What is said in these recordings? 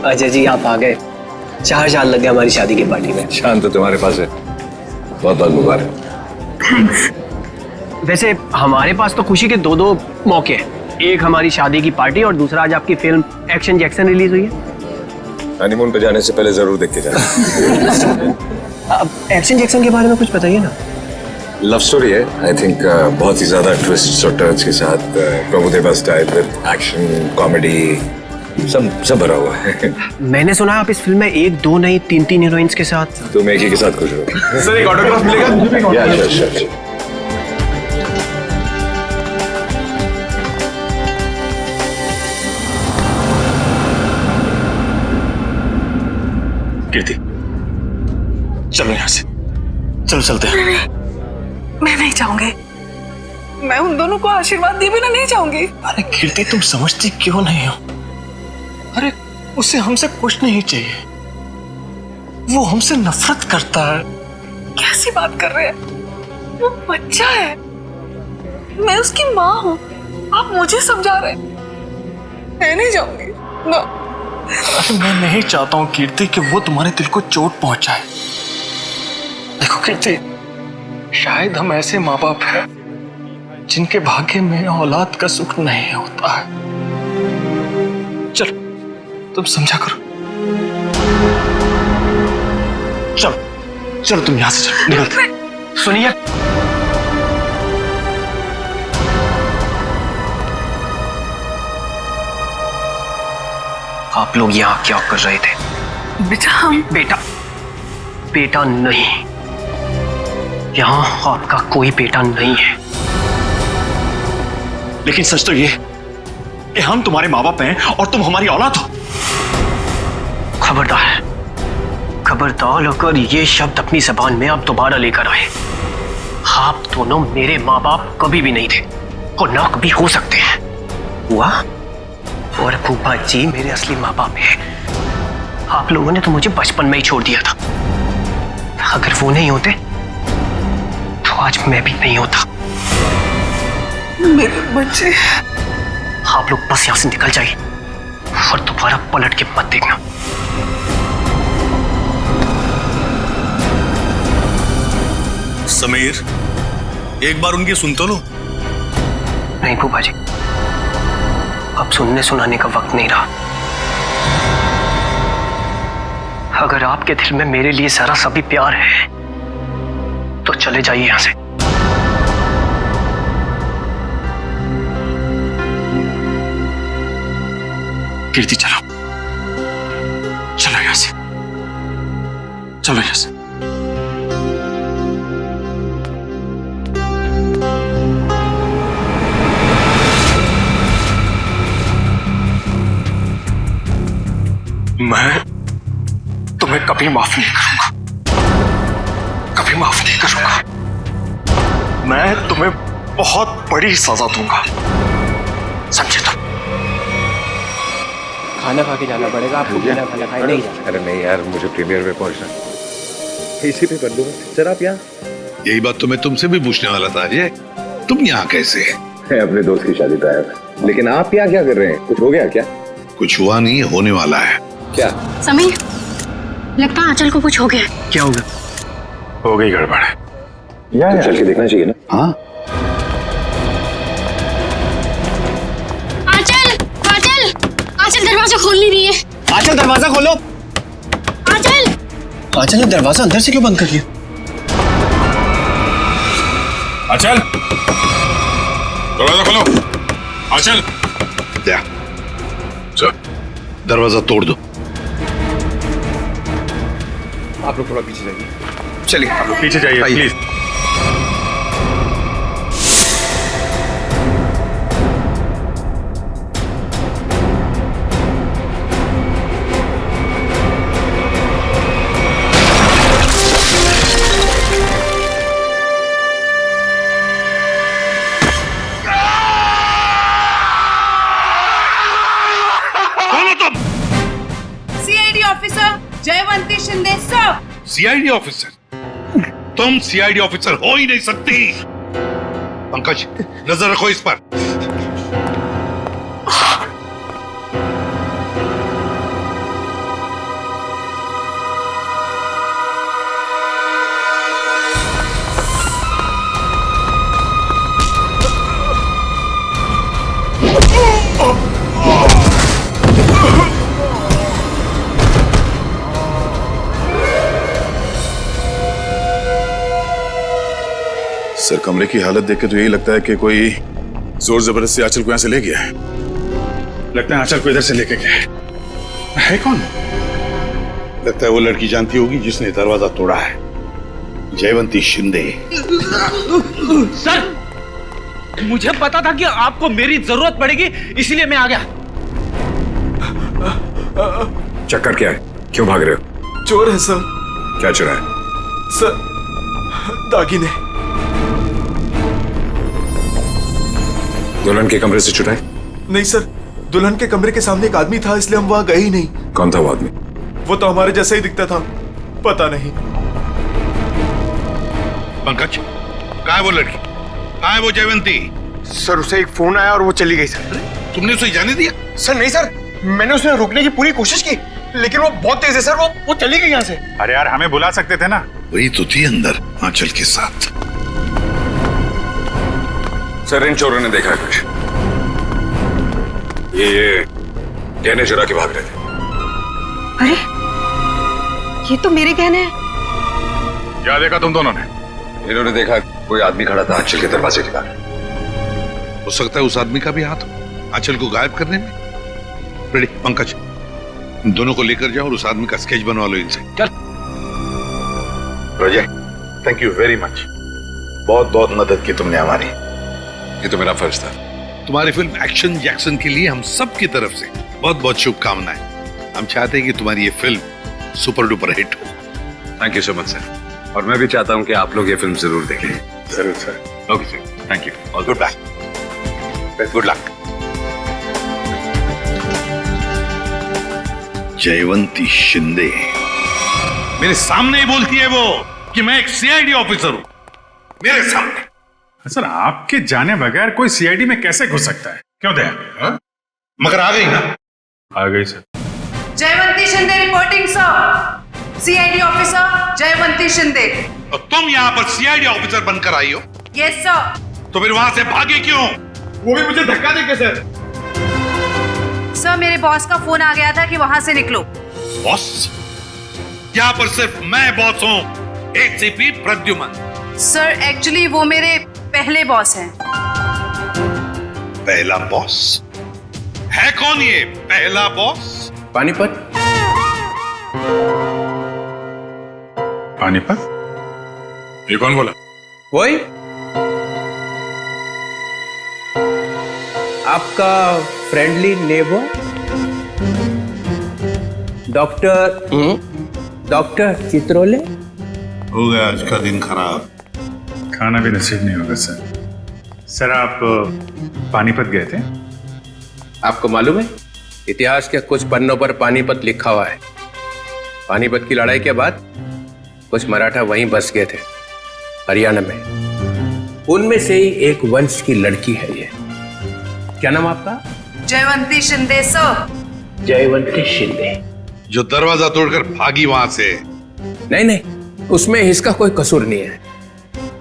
अजय जी आप आ गए। 4 साल लग गए हमारी शादी की पार्टी में। शान तो तुम्हारे पास है, बहुत बहुत मुबारक। थैंक्स। वैसे हमारे पास तो खुशी के 2 मौके हैं। एक हमारी शादी की पार्टी और दूसरा आज आपकी फिल्म एक्शन जैक्सन रिलीज हुई है। हनीमून पे जाने से पहले जरूर देख के जाना। अब एक्शन जैक्सन के बारे में कुछ बताइए ना। लव स्टोरी है, आई थिंक बहुत ही ज्यादा ट्विस्ट और टर्न्स के साथ, Prabhudeva style with action comedy सब भरा हुआ है। मैंने सुना है आप इस फिल्म में 1 2 नहीं 3 हीरोइंस के साथ। तुम एक ही के साथ खुश हो। सर एक ऑटोग्राफ मिलेगा? या श्योर। कीर्ति चलो यहाँ से, चलो चलते हैं। मैं नहीं चाहूंगी, मैं उन दोनों को आशीर्वाद दिए बिना नहीं चाहूंगी। अरे कीर्ति तुम समझती क्यों नहीं हो? अरे उसे हमसे कुछ नहीं चाहिए, वो हमसे नफरत करता है। कैसी बात कर रहे हैं? वो बच्चा है, मैं उसकी माँ हूँ। आप मुझे समझा रहे हैं? मैं नहीं जाऊंगी ना। अरे मैं नहीं चाहता हूँ कीर्ति कि वो तुम्हारे दिल को चोट पहुंचाए। देखो कीर्ति, शायद हम ऐसे माँ बाप हैं जिनके भाग्य में औलाद का सुख नहीं होता है। चलो तुम समझा करो। चलो चलो तुम यहां से चलो, निकलते। सुनिए, आप लोग यहाँ क्या कर रहे थे? बेटा हम बेटा नहीं, यहाँ आपका कोई बेटा नहीं है। लेकिन सच तो ये कि हम तुम्हारे माँ बाप हैं और तुम हमारी औलाद हो। खबरदार अगर ये शब्द अपनी जबान में आप दोबारा लेकर आए। आप दोनों मेरे माँ बाप कभी भी नहीं थे और ना कभी हो सकते हैं। हुआ और फूफा जी मेरे असली माँ बाप हैं। आप लोगों ने तो मुझे बचपन में ही छोड़ दिया था। अगर वो नहीं होते तो आज मैं भी नहीं होता। मेरे बच्चे। आप लोग बस यहां से निकल जाइए और दोबारा पलट के मत देखना। समीर, एक बार उनकी सुन तो लो। नहीं फूफा जी, अब सुनने सुनाने का वक्त नहीं रहा। अगर आपके दिल में मेरे लिए जरा सा भी प्यार है तो चले जाइए यहां से। कीर्ति चलो यहां से, चलो यहां से। मैं तुम्हें कभी माफ नहीं करूंगा, कभी माफ नहीं करूंगा। मैं तुम्हें बहुत बड़ी सजा दूंगा, समझे तुम? खाना खा के जाना पड़ेगा आपको। बिना खाना खाए नहीं जाना। अरे नहीं यार, मुझे प्रीमियर में पहुंचना, इसी पे कर दूंगा। सर आप यहाँ? यही बात तो मैं तुमसे भी पूछने वाला था अजय, तुम यहाँ कैसे? मैं अपने दोस्त की शादी पे आया था। लेकिन आप यहाँ क्या कर रहे हैं? कुछ हो गया क्या? कुछ हुआ नहीं, होने वाला है। क्या? समीर, लगता है आंचल को कुछ हो गया। क्या होगा? हो गई गड़बड़। तो चल के देखना चाहिए ना। हाँ आंचल दरवाजा खोल नहीं रही है। आंचल दरवाजा खोलो। आंचल ने दरवाजा अंदर से क्यों बंद कर लिया? आंचल, दरवाजा खोलो। आंचल, क्या? चल, दरवाजा तोड़ दो। आप लोग थोड़ा पीछे जाइए। चलिए आप लोग पीछे जाइए प्लीज। जयवंती शिंदे साहब। CID officer? तुम सीआईडी ऑफिसर हो ही नहीं सकती। पंकज, नजर रखो इस पर। सर कमरे की हालत देख के तो यही लगता है कि कोई जोर जबरदस्ती आंचल को यहां से ले गया है। लगता है आंचल को इधर से लेके गया है कौन? लगता है वो लड़की जानती होगी जिसने दरवाजा तोड़ा है, जयवंती शिंदे। सर, मुझे पता था कि आपको मेरी जरूरत पड़ेगी, इसीलिए मैं आ गया। चक्कर क्या है? क्यों भाग रहे हो? चोर है सर। क्या चुरा है? सर, दागिने। दुल्हन के कमरे से चुराए? नहीं सर, दुल्हन के कमरे के सामने एक आदमी था, इसलिए हम वहां गए ही नहीं। कौन था वो आदमी? वो तो हमारे जैसा ही दिखता था, पता नहीं। पंकज, कहाँ है वो लड़की? कहाँ है वो जयवंती? सर उसे एक फोन आया और वो चली गई सर। तुमने उसे जाने दिया? सर नहीं सर, मैंने उसे रोकने की पूरी कोशिश की, लेकिन वो बहुत तेज है सर, वो चली गई यहाँ से। अरे यार हमें बुला सकते थे ना। वही तो थी अंदर आंचल के साथ। सर इन चोरों ने देखा है कुछ। ये गहने चुरा के भाग रहे थे। अरे ये तो मेरे गहने हैं। क्या देखा तुम दोनों ने? इन्होंने देखा कोई आदमी खड़ा था आंचल के दरवाजे के बाहर। हो सकता है उस आदमी का भी हाथ हो आंचल को गायब करने में। रेडी पंकज, इन दोनों को लेकर जाओ और उस आदमी का स्केच बनवा लो इनसे। चल। रोजे, थैंक यू वेरी मच, बहुत बहुत मदद की तुमने हमारी। ये तो मेरा फर्ज था। तुम्हारी फिल्म एक्शन जैक्सन के लिए हम सब की तरफ से बहुत बहुत शुभकामनाएं। हम चाहते हैं कि तुम्हारी ये फिल्म सुपर डुपर हिट हो। Thank you so much sir. और मैं भी चाहता हूं कि आप लोग ये फिल्म जरूर देखें। जरूर sir. Okay sir, thank you. All good luck. Good luck. Jaywanti Shinde मेरे सामने ही बोलती है वो कि मैं एक सीआईडी ऑफिसर हूं, मेरे सामने। सर आपके जाने बगैर कोई सीआईडी में कैसे घुस सकता है? क्यों दया? हा? मगर आ गई ना? आ गई sir. Jaywanti Shinde reporting sir. CID officer Jaywanti Shinde. और तुम यहाँ पर सीआईडी ऑफिसर बनकर आई हो? Yes sir. तो फिर वहां से भागे क्यों? वो भी मुझे धक्का देके सर। सर मेरे बॉस का फोन आ गया था कि वहां से निकलो। बॉस? यहाँ पर सिर्फ मैं बॉस हूँ, एसीपी प्रद्युमन। सर एक्चुअली वो मेरे पहले बॉस हैं। पहला बॉस? है कौन ये पहला बॉस? पानीपत। पानीपत? ये कौन बोला? वही आपका फ्रेंडली नेबर डॉक्टर चित्रोले। हो गया आज का दिन खराब। खाना भी नसीब नहीं होगा सर। सर आप पानीपत गए थे? आपको मालूम है इतिहास के कुछ पन्नों पर पानीपत लिखा हुआ है। पानीपत की लड़ाई के बाद कुछ मराठा वहीं बस गए थे, हरियाणा में। उनमें से ही एक वंश की लड़की है ये। क्या नाम आपका? जयवंती शिंदे सर। जयवंती शिंदे। जो दरवाजा तोड़कर भागी वहां से। नहीं, उसमें इसका कोई कसूर नहीं है।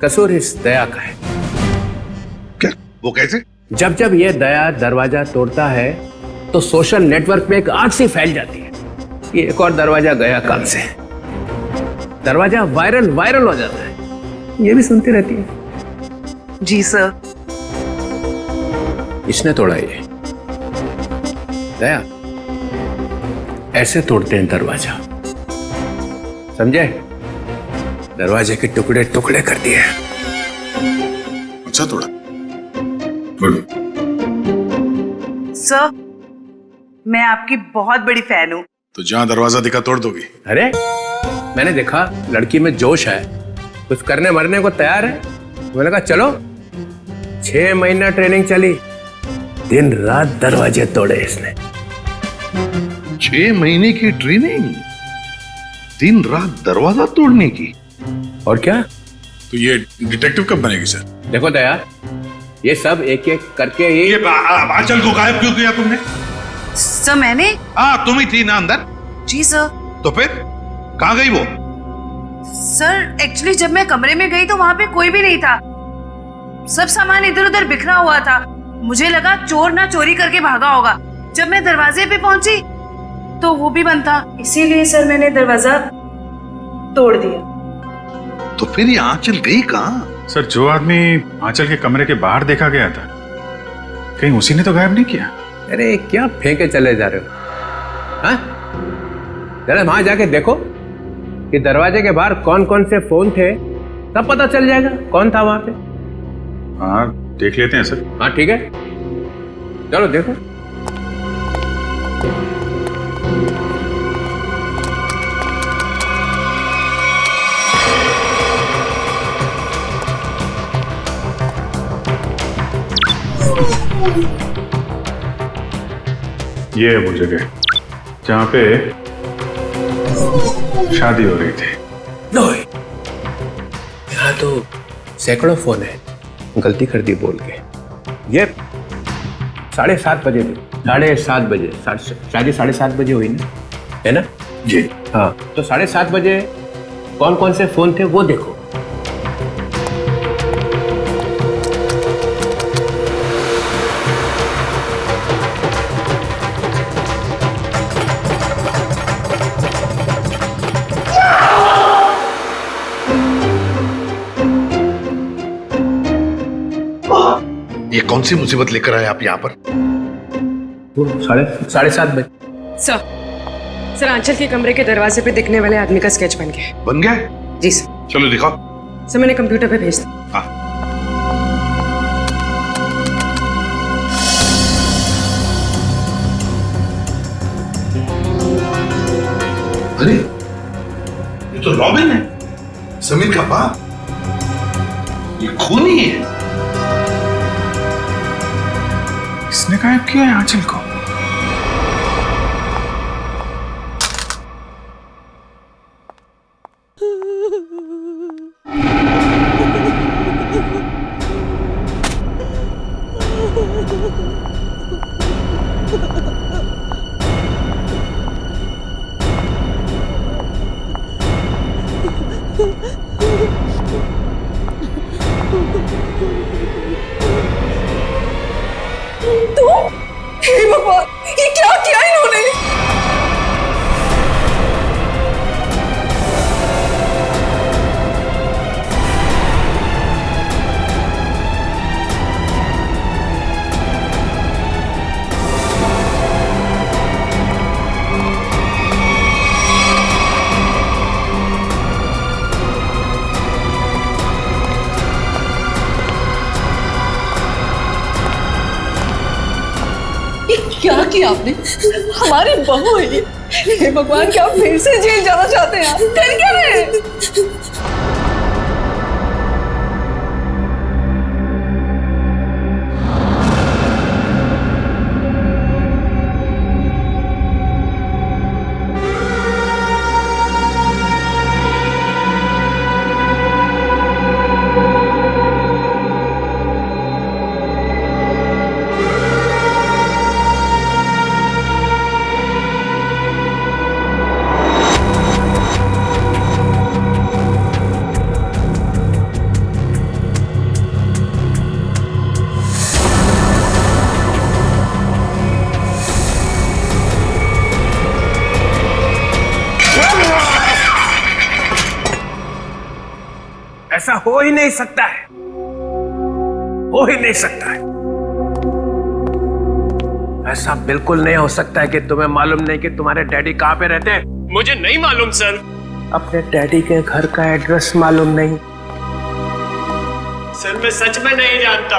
कसूर इस दया का है। क्या? वो कैसे? जब ये दया दरवाजा तोड़ता है तो सोशल नेटवर्क में एक आग सी फैल जाती है। ये एक और दरवाजा गया काम से। दरवाजा वायरल हो जाता है। ये भी सुनती रहती है। जी सर। इसने तोड़ा ये। दया ऐसे तोड़ते हैं दरवाजा, समझे? दरवाजे के टुकड़े टुकड़े कर दिए। अच्छा तोड़ा। गुड। सर मैं आपकी बहुत बड़ी फैन हूँ। तो जहां दरवाजा दिखा तोड़ दोगी? अरे मैंने देखा लड़की में जोश है, कुछ करने मरने को तैयार है। मैंने कहा चलो। 6 महीना ट्रेनिंग चली, दिन रात दरवाजे तोड़े इसने। 6 महीने की ट्रेनिंग, दिन रात दरवाजा तोड़ने की। और क्या? तो ये डिटेक्टिव कब बनेगी सर? देखो दया, ये सब एक एक करके ही। ये आंचल को गायब क्यों किया तुमने? सर मैंने। हाँ तुम ही थी ना अंदर? जी सर। तो फिर कहाँ गई वो? सर एक्चुअली जब मैं कमरे में गई तो वहां पे कोई भी नहीं था। सब सामान इधर उधर बिखरा हुआ था। मुझे लगा चोर ना चोरी करके भागा होगा। जब मैं दरवाजे पे पहुंची तो वो भी बंद था, इसीलिए सर मैंने दरवाजा तोड़ दिया। तो फिर ये आंचल गई कहाँ? सर, जो आदमी आंचल के कमरे के बाहर देखा गया था, कहीं उसी ने तो गायब नहीं किया? अरे क्या फेंके चले जा रहे हो? हाँ, जरा वहां जाके देखो कि दरवाजे के बाहर कौन कौन से फोन थे, तब पता चल जाएगा कौन था वहां पे। हाँ, देख लेते हैं सर। हाँ ठीक है, चलो देखो। ये है वो जगह जहां पे शादी हो रही थी। यहाँ तो सैकड़ों फोन है, गलती कर दी बोल के। ये 7:30 बजे थे, 7:30 बजे, शादी 7:30 बजे हुई ना, है ना जी? हाँ, तो 7:30 बजे कौन कौन से फोन थे वो देखो। ये कौन सी मुसीबत लेकर आए आप यहाँ पर? 7:30 बजे। सर आंचल के कमरे के दरवाजे पे दिखने वाले आदमी का स्केच बन गया। बन गया? जी सर। चलो दिखाओ। सर मैंने कंप्यूटर पे भेज दिया। हाँ। अरे ये तो रॉबिन है, समीर का बाप। ये खूनी है। इसने गायब किया है आंचल को। हे भगवान, ये क्या किया इन्होंने? क्या किया आपने? हमारी बहू है ये। हे भगवान, क्या आप फिर से जेल जाना चाहते हैं? कर क्या रहे हैं? ऐसा हो ही नहीं सकता है, हो ही नहीं सकता है। ऐसा बिल्कुल नहीं हो सकता है कि तुम्हें मालूम नहीं कि तुम्हारे डैडी कहाँ पे रहते हैं। मुझे नहीं मालूम सर। अपने डैडी के घर का एड्रेस मालूम नहीं? सर मैं सच में नहीं जानता।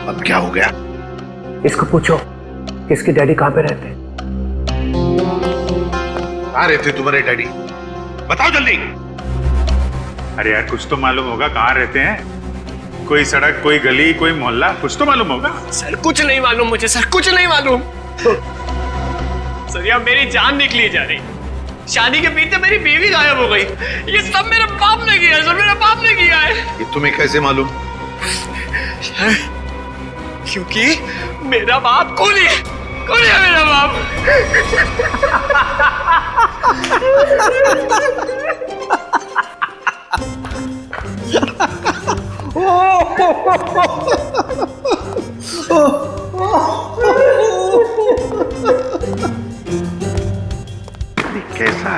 अब क्या हो गया? इसको पूछो इसके डैडी कहाँ पे रहते हैं। कहाँ रहते तुम्हारे डैडी? बताओ जल्दी। अरे यार, कुछ तो मालूम होगा कहाँ रहते हैं। कोई सड़क, कोई गली, कोई मोहल्ला, कुछ तो मालूम होगा। सर कुछ नहीं मालूम मुझे, सर कुछ नहीं मालूम। सर यार मेरी जान निकली जा रही। शादी के बीच मेरी बीवी गायब हो गई। ये सब मेरे बाप ने किया है, सर मेरे बाप ने किया है। ये तुम्हें कैसे मालूम? क्योंकि मेरा बाप खूनी है, खूनी है मेरा बाप। कैसा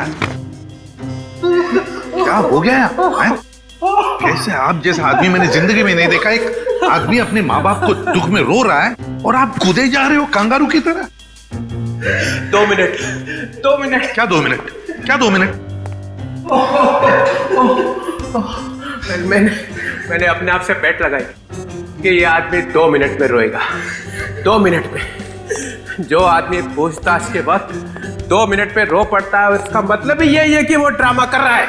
क्या हो गया है? कैसे आप जैसा आदमी मैंने जिंदगी में नहीं देखा। एक आदमी अपने माँ बाप को दुख में रो रहा है और आप कूदे जा रहे हो कंगारू की तरह। 2 मिनट 2 मिनट। क्या 2 मिनट? क्या 2 मिनट? मैंने अपने आप से बेट लगाई कि ये आदमी 2 मिनट में रोएगा। 2 मिनट में। जो आदमी पूछताछ के वक्त 2 मिनट में रो पड़ता है, उसका मतलब ही यही है कि वो ड्रामा कर रहा है।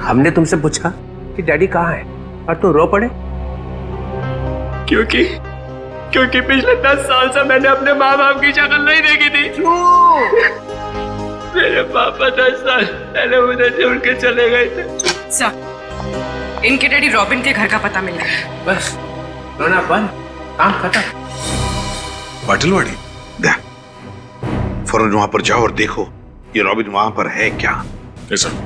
हमने तुमसे पूछा कि डैडी कहाँ है और तू रो पड़े? क्योंकि पिछले 10 साल से मैंने अपने माँ बाप की शक्ल नहीं देखी थी। मेरे पापा 10 साल पहले मुझे छोड़ के चले गए थे। सर, इनके डैडी रॉबिन के घर का पता मिला है। बस रोना बंद, काम खत्म। पाटिलवाड़ी फौरन वहां पर जाओ और देखो ये रॉबिन वहां पर है क्या। सर।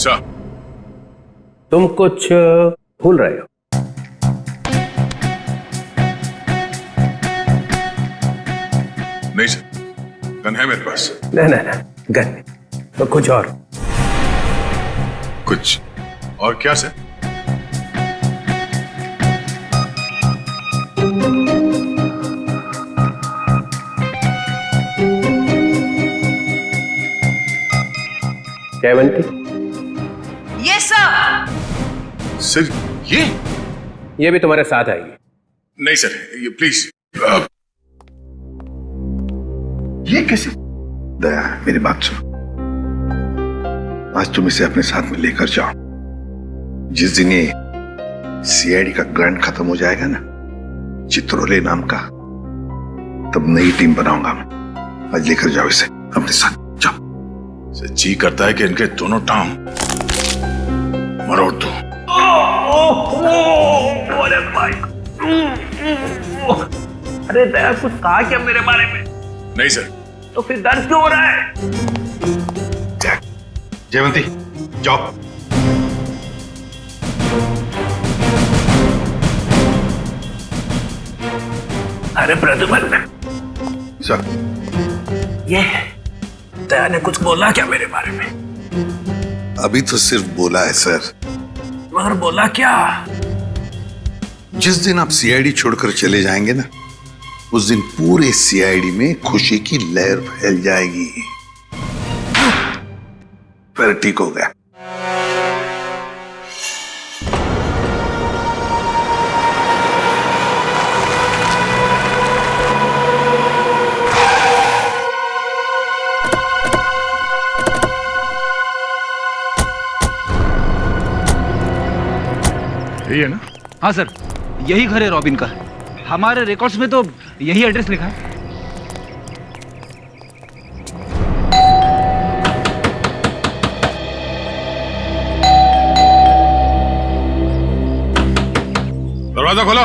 सर, तुम कुछ भूल रहे हो। नहीं सर, गन है मेरे पास। ना गन नहीं, तो कुछ और। कुछ और क्या sir? Jaywanti, yes sir. Sir ये भी तुम्हारे साथ आएगी। नहीं सर, ये प्लीज। ये कैसे? दया, मेरी बात सुनो। आज तुम इसे अपने साथ में लेकर जाओ। जिस दिन ये सीआईडी का ग्रांट खत्म हो जाएगा ना, चित्रोले नाम का, तब नई टीम बनाऊंगा मैं। आज लेकर जाओ इसे अपने साथ, जाओ। सर, जी करता है कि इनके दोनों टांग मरोड़ दो। अरे भाई, अरे दया, कुछ कहा क्या मेरे बारे में? नहीं सर। तो फिर दर्द क्यों हो रहा है? जयवंती, जाओ। अरे प्रद्युम्न, सर, ये दया ने कुछ बोला क्या मेरे बारे में? अभी तो सिर्फ बोला है सर। मगर बोला क्या? जिस दिन आप सीआईडी छोड़कर चले जाएंगे ना, उस दिन पूरे सीआईडी में खुशी की लहर फैल जाएगी। फिर ठीक हो गया। यही है ना? हाँ सर, यही घर है रॉबिन का। हमारे रिकॉर्ड्स में तो यही एड्रेस लिखा है। दरवाजा खोलो।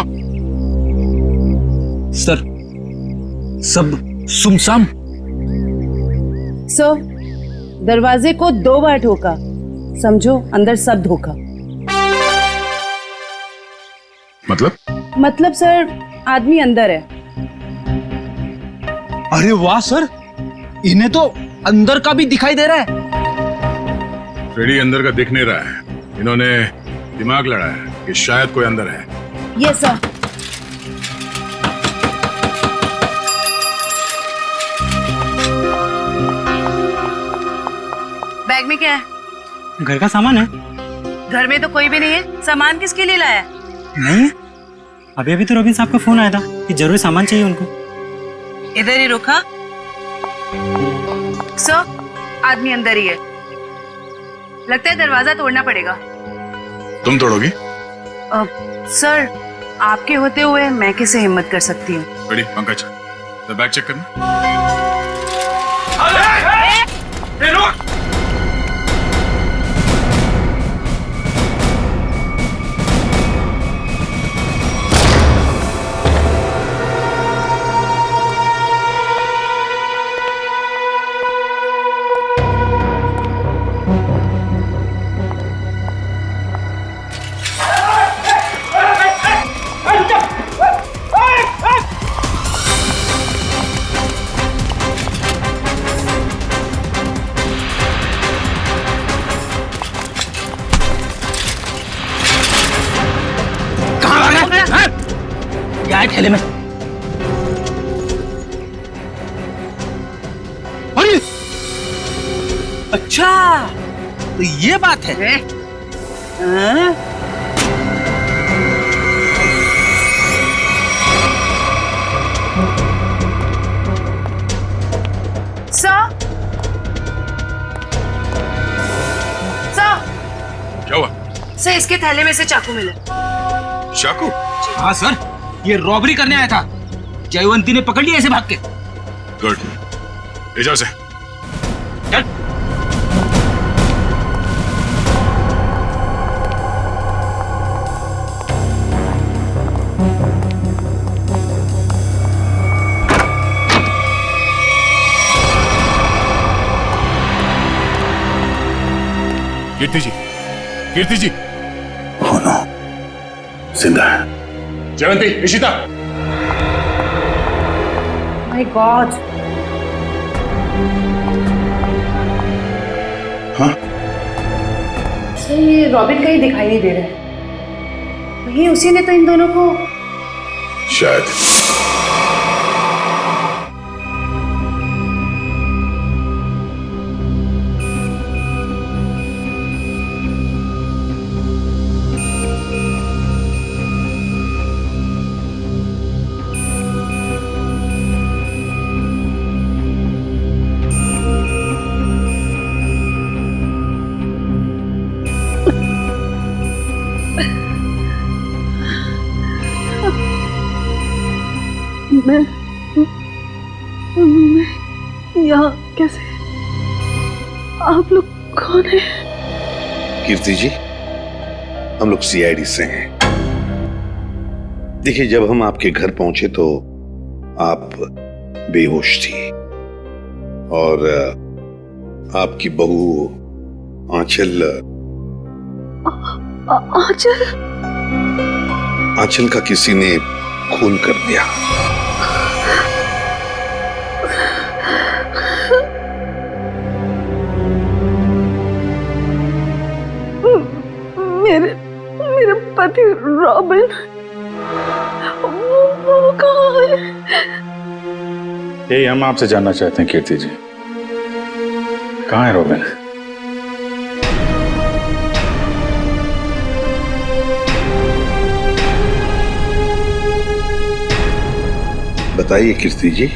सर, सब सुमसाम। सर, दरवाजे को 2 बार ठोका, समझो अंदर सब धोखा। मतलब सर, आदमी अंदर है। अरे वाह सर, इन्हें तो अंदर का भी दिखाई दे रहा है। फ्रेडी अंदर का दिख नहीं रहा है। इन्होंने दिमाग लड़ा है कि शायद कोई अंदर है। Yes sir. बैग में क्या है? घर का सामान है। घर में तो कोई भी नहीं है, सामान किसके लिए लाया? नहीं, अभी तो रॉबिन साहब का फोन आया था कि जरूर सामान चाहिए उनको। इधर ही रुका। सर, आदमी अंदर ही है। लगता है दरवाजा तोड़ना पड़ेगा। तुम तोड़ोगी? सर, आपके होते हुए मैं कैसे हिम्मत कर सकती हूँ? फ्रेडी, पंकज, बैग चेक करना। थैले में। अरे अच्छा, तो ये बात है। हाँ? क्या हुआ? सर, इसके थैले में से चाकू मिला। चाकू? हाँ सर, ये रॉबरी करने आया था। जयवंती ने पकड़ लिया ऐसे भाग के। गुड, ले जाओ से। चल। कीर्ति जी, कीर्ति जी। Oh no, जिंदा है। जयवंती, इशिता। My god. हाँ? सर, ये रॉबिन कहीं दिखाई नहीं दे रहा है। वही उसी ने तो इन दोनों को शायद। मैं यहाँ कैसे? आप लोग कौन हैं? कीर्ति जी, हम लोग सीआईडी से हैं। देखिए, जब हम आपके घर पहुंचे तो आप बेहोश थी और आपकी बहू आंचल आंचल का किसी ने खून कर दिया। मेरे पति रॉबिन, वो कहाँ है? यही हम आपसे जानना चाहते हैं कीर्ति जी, कहाँ है रॉबिन? बताइए कीर्ति जी।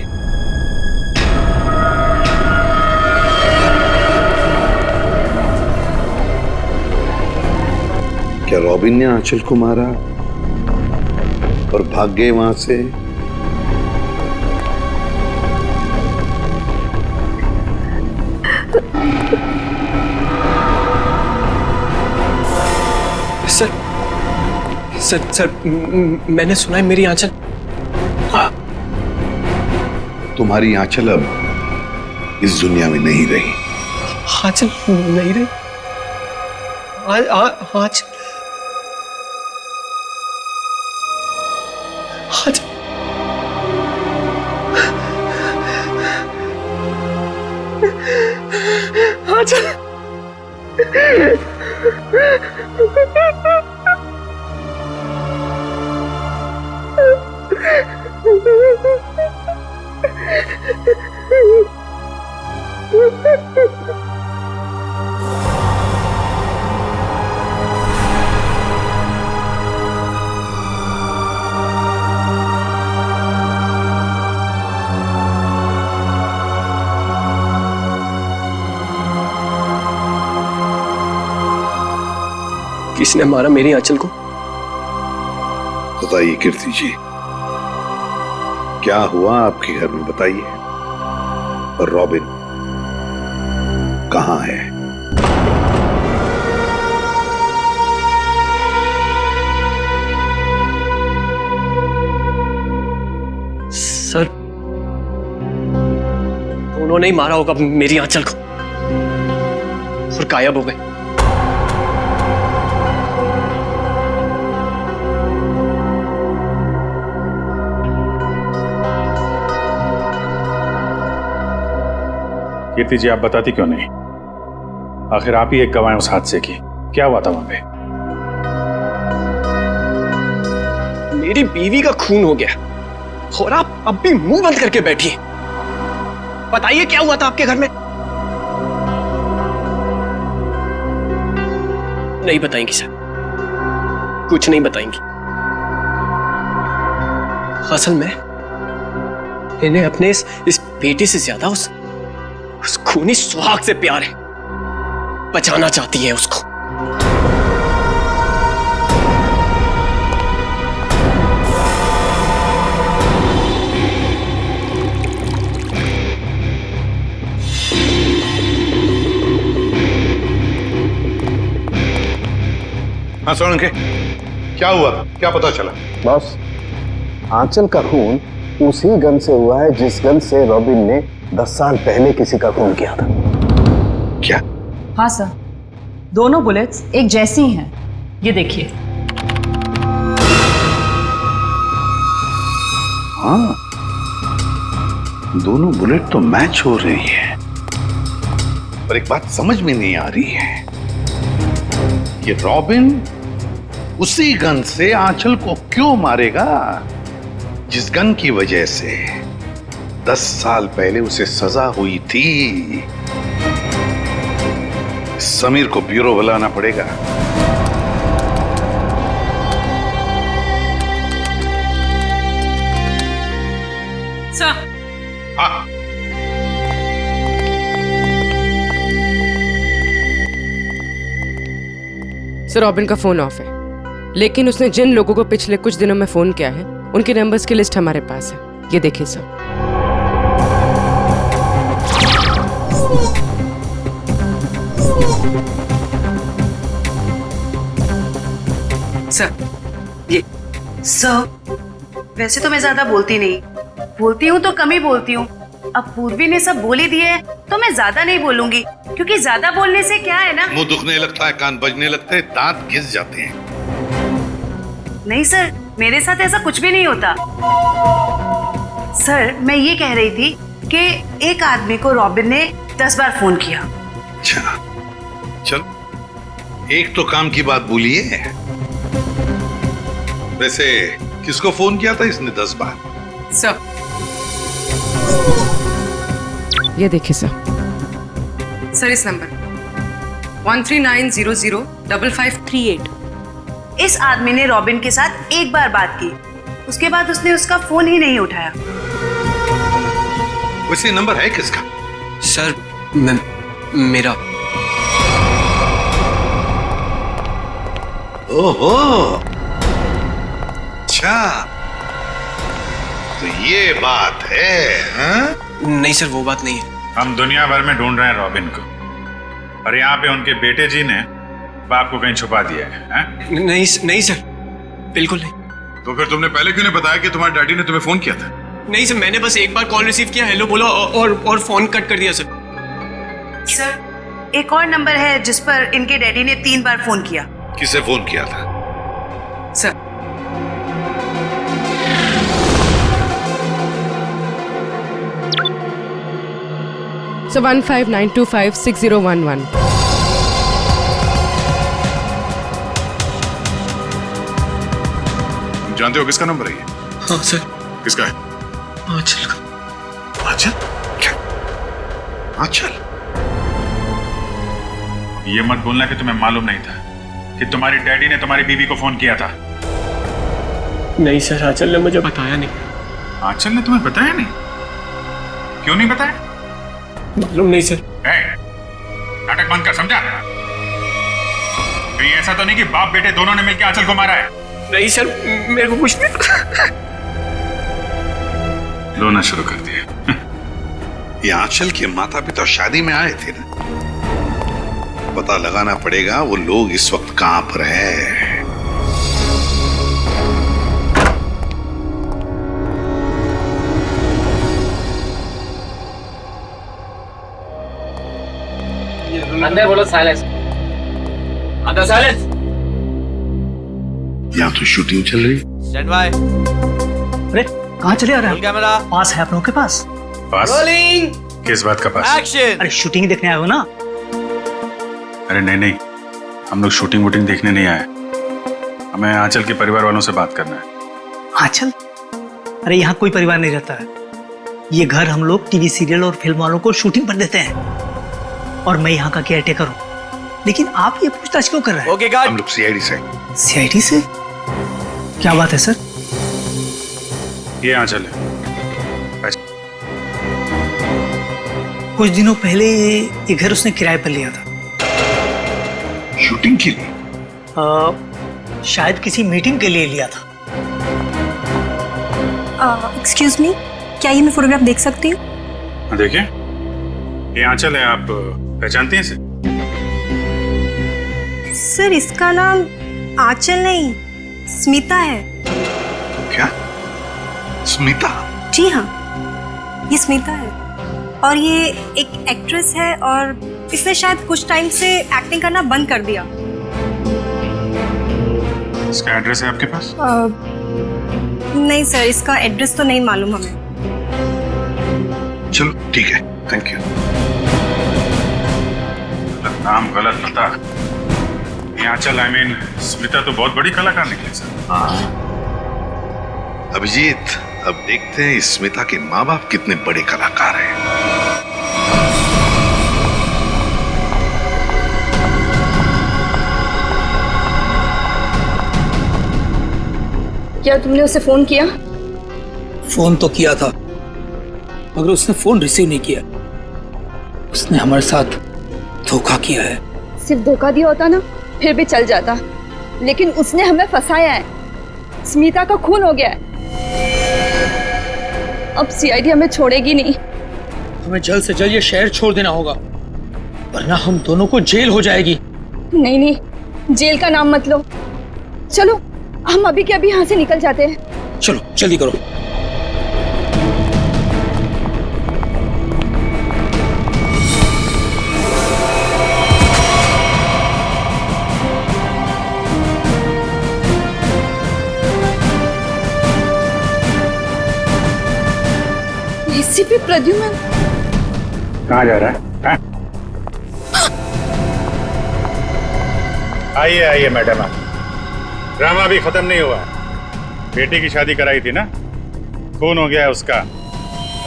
क्या रॉबिन ने आंचल को मारा और भाग गए वहां से? सर, मैंने सुना है मेरी आंचल। तुम्हारी आंचल अब इस दुनिया में नहीं रही। आंचल नहीं रही? आंचल किसने मारा मेरी आंचल को? बताइए कीर्ति जी, क्या हुआ आपके घर में? बताइए। और रॉबिन कहाँ है? सर, उन्होंने ही मारा होगा मेरी आंचल को और गायब हो गए। कीर्ति जी, आप बताती क्यों नहीं? आखिर आप ही एक गवाह हैं उस हादसे की। क्या हुआ था वहां पे? मेरी बीवी का खून हो गया और आप अब भी मुंह बंद करके बैठिए। बताइए क्या हुआ था आपके घर में? नहीं बताएंगी सर, कुछ नहीं बताएंगी। असल में इन्हें अपने इस बेटे से ज्यादा उस खूनी सुहाग से प्यार है। बचाना चाहती है उसको। हाँ सोलंकी, क्या हुआ? क्या पता चला? बॉस, आंचल का खून उसी गन से हुआ है जिस गन से रॉबिन ने 10 साल पहले किसी का खून किया था। क्या? हाँ सर, दोनों बुलेट्स एक जैसी हैं। ये देखिए। हाँ, दोनों बुलेट तो मैच हो रही है, पर एक बात समझ में नहीं आ रही है कि रॉबिन उसी गन से आंचल को क्यों मारेगा जिस गन की वजह से 10 साल पहले उसे सजा हुई थी। समीर को ब्यूरो बुलाना पड़ेगा। सर। हाँ। सर, रॉबिन का फोन ऑफ है, लेकिन उसने जिन लोगों को पिछले कुछ दिनों में फोन किया है उनके नंबर्स की लिस्ट हमारे पास है। ये देखिए सर। सर, ये सर, वैसे तो मैं ज्यादा बोलती नहीं, बोलती हूँ तो कम ही बोलती हूँ। अब पूर्वी ने सब बोल ही दिए है तो मैं ज्यादा नहीं बोलूंगी, क्योंकि ज्यादा बोलने से क्या है ना, मुंह दुखने लगता है, कान बजने लगते हैं, दांत घिस जाते हैं। नहीं सर, मेरे साथ ऐसा कुछ भी नहीं होता। सर, मैं ये कह रही थी कि एक आदमी को रॉबिन ने 10 बार फोन किया। अच्छा, चल एक तो काम की बात बोलिए। वैसे किसको फोन किया था इसने 10 बार? सर, ये देखिए सर। सर, इस नंबर 13900558। इस आदमी ने रॉबिन के साथ एक बार बात की, उसके बाद उसने उसका फोन ही नहीं उठाया। वैसे नंबर है किसका? सर, मेरा। ओहो, अच्छा, तो ये बात है? हाँ? नहीं सर, वो बात नहीं है। हम दुनिया भर में ढूंढ रहे हैं रॉबिन को, और यहाँ पे उनके बेटे जी ने बाप को कहीं छुपा दिया है? नहीं सर, बिल्कुल नहीं। तो फिर तुमने पहले क्यों नहीं बताया कि तुम्हारे डैडी ने तुम्हें फोन किया था? नहीं सर, मैंने बस एक बार कॉल रिसीव किया, हेलो बोला और फोन कट कर दिया सर। सर, एक और नंबर है जिस पर इनके डैडी ने 3 बार फोन किया। किसे फोन किया था? Sir, So 1592560111। जानते हो किसका नंबर है ये? हाँ सर। किसका है? आंचल का। आंचल? क्या? आंचल? ये मत बोलना कि तुम्हें मालूम नहीं था कि तुम्हारी डैडी ने तुम्हारी बीवी को फोन किया था। नहीं सर, आंचल ने मुझे बताया नहीं। आंचल ने तुम्हें बताया नहीं? क्यों नहीं बताया? मालूम नहीं सर। नाटक बंद कर, समझा? कहीं ऐसा तो नहीं कि बाप बेटे दोनों ने मिलकर आंचल को मारा है? नहीं सर, मेरे को कुछ नहीं। रोना शुरू कर दिया। ये आंचल के माता पिता शादी में आए थे ना, पता लगाना पड़ेगा वो लोग इस वक्त कहां पर है। अंदर बोलो साइलेंस। अंदर साइलेंस। यहाँ तो शूटिंग चल रही। Stand by. अरे कहाँ चले आ रहे हैं? कैमरा पास है आप लोगों के पास? रोलिंग। किस बात का पास? एक्शन। अरे शूटिंग देखने आए हो ना? अरे नहीं, हम लोग शूटिंग वूटिंग देखने नहीं आए। हमें आंचल के परिवार वालों से बात करना है। आंचल? अरे यहाँ कोई परिवार नहीं रहता है। ये घर हम लोग टीवी सीरियल और फिल्म वालों को शूटिंग पर देते हैं और मैं यहाँ का केयर टेकर हूँ। लेकिन आप ये पूछताछ क्यों कर रहे हैं? ओके गार्ड, हम लोग सीआईडी से। सीआईडी से? क्या बात है सर? ये आंचल है। कुछ दिनों पहले ये घर उसने किराए पर लिया था। शूटिंग के लिए? शायद किसी मीटिंग के लिए लिया था। एक्सक्यूज मी, क्या ये मैं फोटोग्राफ देख सकती हूँ? देखिए, ये आंचल है, आप पहचानती हैं इसे? सर इसका नाम आंचल नहीं, स्मिता है। क्या? स्मिता? जी हाँ, ये स्मिता है और ये एक एक्ट्रेस है और इसने शायद कुछ टाइम से एक्टिंग करना बंद कर दिया। इसका एड्रेस है आपके पास? नहीं सर, इसका एड्रेस तो नहीं मालूम हमें। चलो ठीक है, थैंक यू। नाम गलत पता। ये आंचल स्मिता तो बहुत बड़ी कलाकार निकली सर। अभिजीत, अब देखते हैं इस स्मिता के माँ बाप कितने बड़े कलाकार हैं। क्या तुमने उसे फोन किया? फोन तो किया था मगर उसने फोन रिसीव नहीं किया। उसने हमारे साथ धोखा किया है। सिर्फ धोखा दिया होता ना फिर भी चल जाता, लेकिन उसने हमें फंसाया है। स्मिता का खून हो गया है। अब सीआईडी हमें छोड़ेगी नहीं। हमें जल्द से जल्द ये शहर छोड़ देना होगा वरना हम दोनों को जेल हो जाएगी। नहीं नहीं, जेल का नाम मत लो। चलो हम अभी के अभी यहाँ से निकल जाते हैं। चलो जल्दी करो। एसीपी प्रद्युम्न कहाँ जा रहा है? आइए आइए मैडम, ड्रामा भी खत्म नहीं हुआ। बेटी की शादी कराई थी ना, खून हो गया है उसका।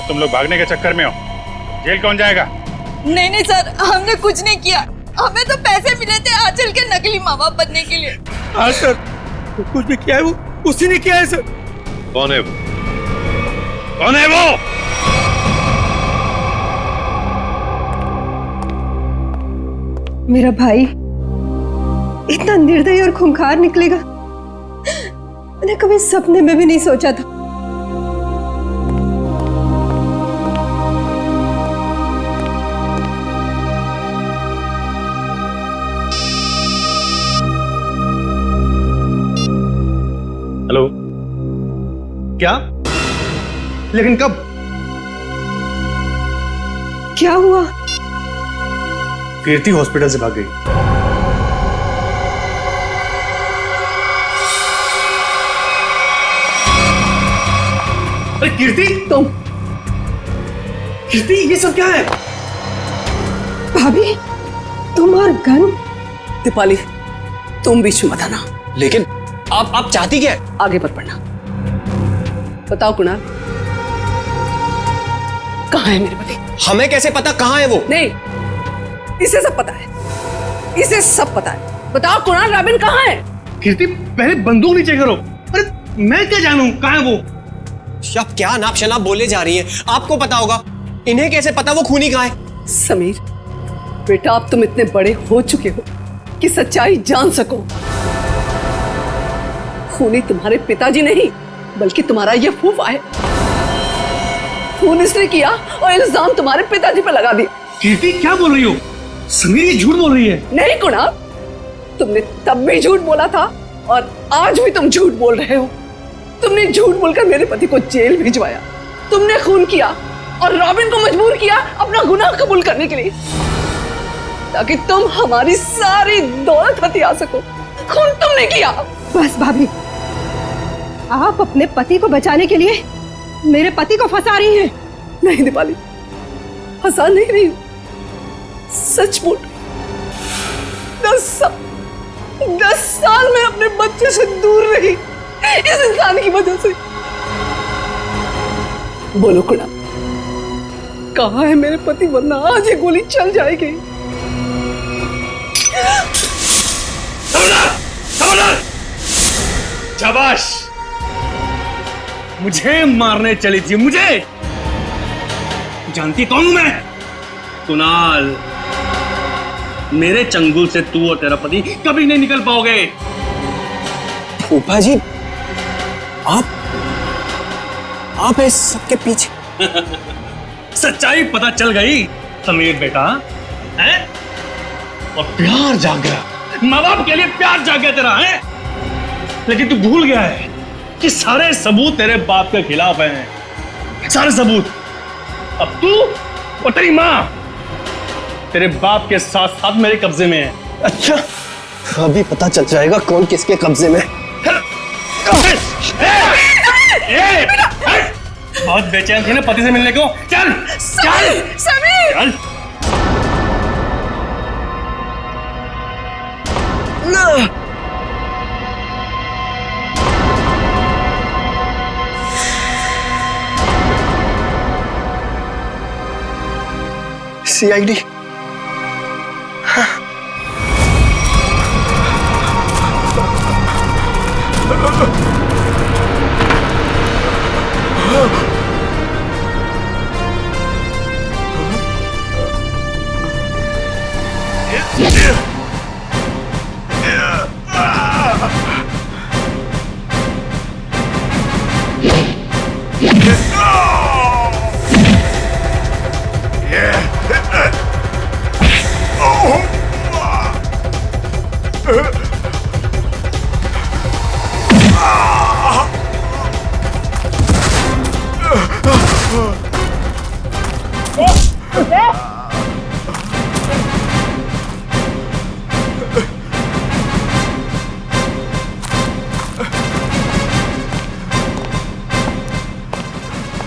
तुम लोग भागने के चक्कर में हो, जेल कौन जाएगा? नहीं नहीं सर, हमने कुछ नहीं किया। हमें तो पैसे मिले थे आंचल के नकली माँ बाप बनने के लिए। हाँ सर, कुछ भी किया है वो उसी ने किया है सर। कौन है वो? कौन है वो? मेरा भाई इतना निर्दयी और खूंखार निकलेगा मैंने कभी सपने में भी नहीं सोचा था। हेलो, क्या? लेकिन कब? क्या हुआ? कीर्ति हॉस्पिटल से भाग गई। अरे कीर्ति, तुम? कीर्ति, ये सब क्या है? भाभी, तुम और गन? दीपाली, तुम बीच में मत आना। लेकिन आप चाहती क्या है? आगे मत बढ़ना। बताओ कुणाल, कहाँ है मेरे पति? हमें कैसे पता कहाँ है वो? नहीं, इसे सब पता है, इसे सब पता है। बताओ कुणाल, रॉबिन कहाँ है? कीर्ति, पहले बंदूक नीचे करो। अरे मैं क्या जानूं कहाँ है वो? आप क्या नाप शनाप बोले जा रही हैं? आपको पता होगा, इन्हें कैसे पता वो खूनी कहाँ है? समीर बेटा, अब तुम इतने बड़े हो चुके हो कि सच्चाई जान सको। खूनी तुम्हारे पिताजी नहीं बल्कि तुम्हारा ये फूफा है। खून इसने किया और इल्जाम तुम्हारे पिताजी पर लगा दिया। कीर्ति, क्या बोल रही हो? समीर ये झूठ बोल रही है। नहीं कुणाल, तुमने तब भी झूठ बोला था और आज भी तुम झूठ बोल रहे हो। तुमने झूठ बोलकर मेरे पति को जेल भिजवाया, तुमने खून किया और रॉबिन को मजबूर किया अपना गुनाह कबूल करने के लिए, ताकि तुम हमारी सारी दौलत हथिया सको। खून तुमने किया। बस भाभी, आप अपने पति को बचाने के लिए मेरे पति को फंसा रही हैं। नहीं दीपाली, फंसा नहीं रही हूं, सच बोल रही। 10 साल में अपने बच्चे से दूर रही इस इंसान की वजह से। बोलो कुड़ा, कहाँ है मेरे पति, वरना आज ये गोली चल जाएगी। शाबाश, मुझे मारने चली थी, मुझे। जानती कौन हूं मैं? कुणाल। मेरे चंगुल से तू और तेरा पति कभी नहीं निकल पाओगे। फूफा जी, आप इस सबके पीछे। सच्चाई पता चल गई समीर बेटा, है? और प्यार जाग गया, माँ बाप के लिए प्यार जाग गया तेरा, है? लेकिन तू भूल गया है कि सारे सबूत तेरे बाप के खिलाफ हैं, सारे सबूत। अब तू और तेरी माँ तेरे बाप के साथ साथ मेरे कब्जे में है। अच्छा, अभी पता चल जाएगा कौन किसके कब्जे में। बहुत बेचैन थी ना पति से मिलने को। चल चल समीर, चल। सीआईडी।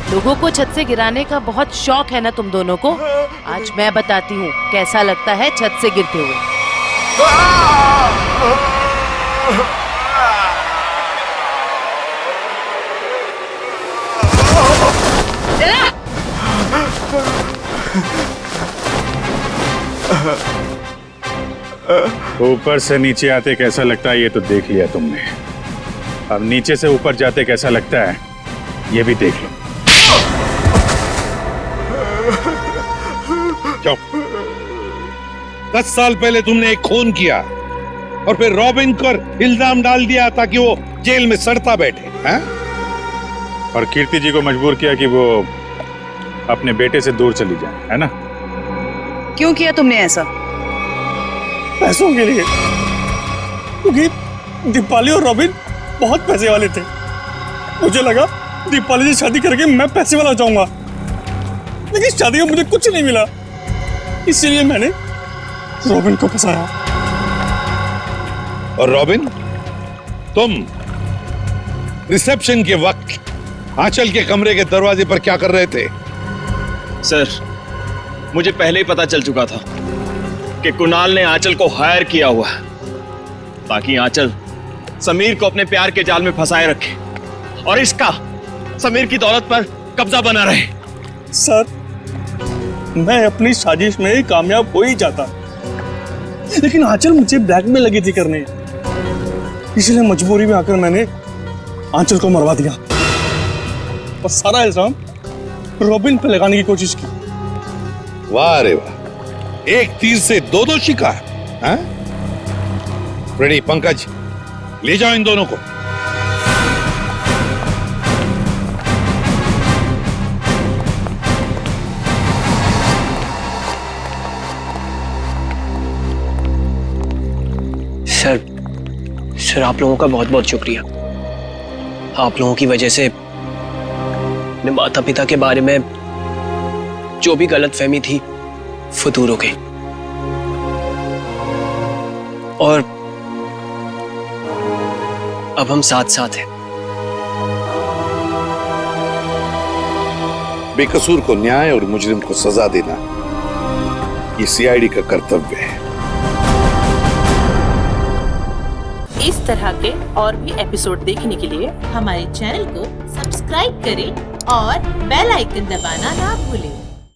लोगों को छत से गिराने का बहुत शौक है ना तुम दोनों को। आज मैं बताती हूँ कैसा लगता है छत से गिरते हुए। ऊपर से नीचे आते कैसा लगता है ये तो देख लिया तुमने, अब नीचे से ऊपर जाते कैसा लगता है ये भी देख लो। जाओ। 10 साल पहले तुमने एक खून किया और फिर रॉबिन पर इल्जाम डाल दिया ताकि वो जेल में सड़ता बैठे, हैं? और कीर्ति जी को मजबूर किया कि वो अपने बेटे से दूर चली जाए, है ना? क्यों किया तुमने ऐसा? पैसों के लिए, क्योंकि दीपाली और रॉबिन बहुत पैसे वाले थे। मुझे लगा दीपाली से शादी करके मैं पैसे वाला हो जाऊंगा, लेकिन शादी में मुझे कुछ नहीं मिला, इसीलिए मैंने रॉबिन को फंसाया। और रॉबिन, तुम रिसेप्शन के वक्त आंचल के कमरे के दरवाजे पर क्या कर रहे थे? सर, मुझे पहले ही पता चल चुका था कि कुणाल ने आंचल को हायर किया हुआ है ताकि आंचल समीर को अपने प्यार के जाल में फंसाए रखे और इसका समीर की दौलत पर कब्जा बना रहे। सर, मैं अपनी साजिश में कामयाब हो ही जाता, लेकिन आंचल मुझे ब्लैकमेल लगी थी करने, इसलिए मजबूरी में आकर मैंने आंचल को मरवा दिया और सारा इल्जाम रॉबिन पे लगाने की कोशिश की। वाह रे वाह, एक तीर से दो शिकार, हैं? रेडी पंकज, ले जाओ इन दोनों को। सर आप लोगों का बहुत बहुत शुक्रिया। आप लोगों की वजह से अपने माता पिता के बारे में जो भी गलतफहमी थी वो दूर हो गई और अब हम साथ साथ हैं। बेकसूर को न्याय और मुजरिम को सजा देना ये सीआईडी का कर्तव्य है। इस तरह के और भी एपिसोड देखने के लिए हमारे चैनल को सब्सक्राइब करें और बेल आइकन दबाना ना भूलें।